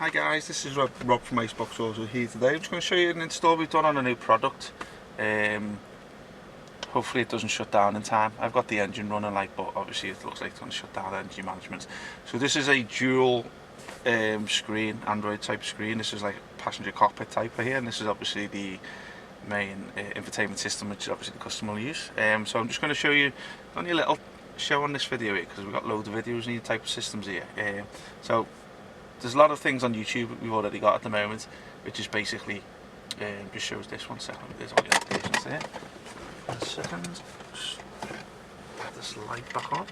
Hi guys, this is Rob from Iceboxauto here today. I'm just going to show you an install we've done on a new product. Hopefully it doesn't shut down in time. I've got the engine running, but obviously it looks like it's going to shut down energy management. So this is a dual screen, Android type screen. This is like a passenger cockpit type here, and this is obviously the main infotainment system, which is obviously the customer will use. So I'm just going to show you only a little show on this video here, because we've got loads of videos on these type of systems here. So there's a lot of things on YouTube that we've already got at the moment, which is basically just shows this. One second, there's all the applications there. 1 second, just get this light back on.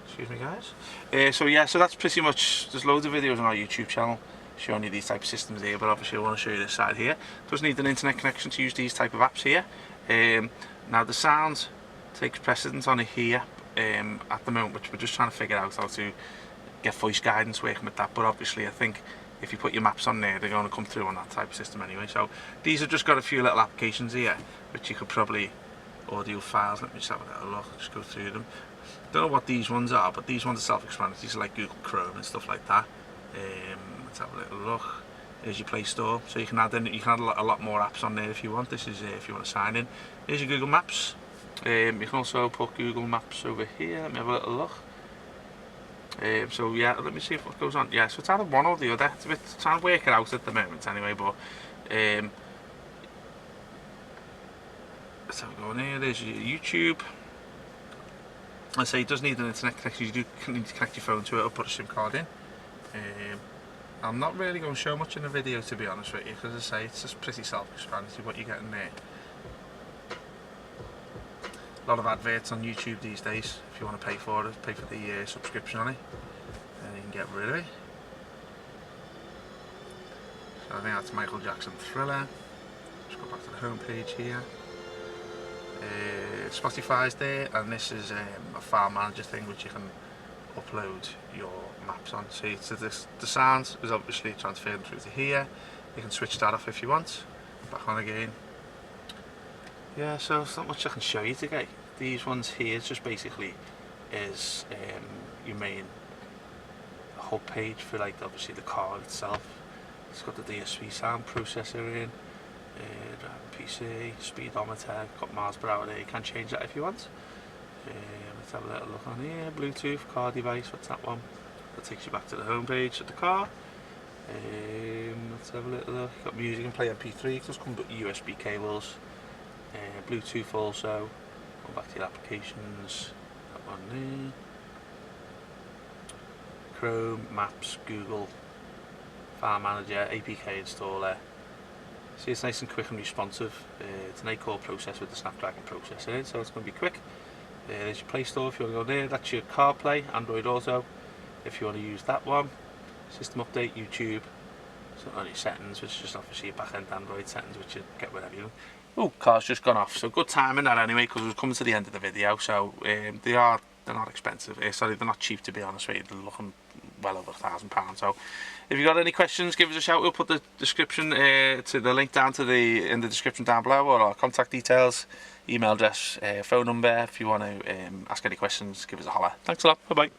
Excuse me guys. So yeah, so that's pretty much, there's loads of videos on our YouTube channel showing you these type of systems here, but obviously I want to show you this side here. Does need an internet connection to use these type of apps here. Now the sound takes precedence on it here at the moment, which we're just trying to figure out how to get voice guidance working with that, but obviously I think if you put your maps on there, they're going to come through on that type of system anyway. So these have just got a few little applications here which you could probably, audio files, let me just have a little look, just go through them. Don't know what these ones are, but these ones are self-explanatory. These are like Google Chrome and stuff like that. Let's have a little look. There's your Play Store, so you can add in, you can add a lot more apps on there if you want. This is if you want to sign in. Here's your Google Maps. You can also put Google Maps over here. Let me have a little look. So yeah, let me see what goes on. Yeah, so it's either one or the other. It's a bit trying to work it out at the moment anyway, but let's have a go in here. There's your YouTube. I say it does need an internet connection. You do need to connect your phone to it or put a SIM card in. I'm not really going to show much in the video, to be honest with you, because as I say, it's just pretty self-explanatory what you get in there. A lot of adverts on YouTube these days. If you want to pay for it, pay for the subscription on it, and you can get rid of it. So I think that's Michael Jackson Thriller. Let's go back to the home page here. Spotify's there, and this is a file manager thing which you can upload your maps on. So the sound is obviously transferred through to here. You can switch that off if you want. Back on again. Yeah, so there's not much I can show you today. These ones here just basically is your main hub page for, like, obviously the car itself. It's got the DSP sound processor in, PC, speedometer, got miles per hour there. You can change that if you want. Let's have a little look on here. Bluetooth, car device, what's that one? That takes you back to the home page of the car. Let's have a little look. Got music and play MP3. It does come with USB cables. Bluetooth also. Go back to your applications. That one there. Chrome, Maps, Google, File Manager, APK installer. See, it's nice and quick and responsive. It's an 8-core processor with the Snapdragon processor in, so it's going to be quick. There's your Play Store if you want to go there. That's your Carplay, Android Auto, if you want to use that one. System update, YouTube. So on your settings, which is just obviously your back-end Android settings, which you get wherever you. Oh, car's just gone off. So good timing that anyway, because we're coming to the end of the video. So they're not expensive. Sorry, they're not cheap, to be honest with you. They're looking well over £1,000. So if you've got any questions, give us a shout. We'll put the description to the link down to in the description down below, or our contact details, email address, phone number. If you want to ask any questions, give us a holler. Thanks a lot. Bye bye.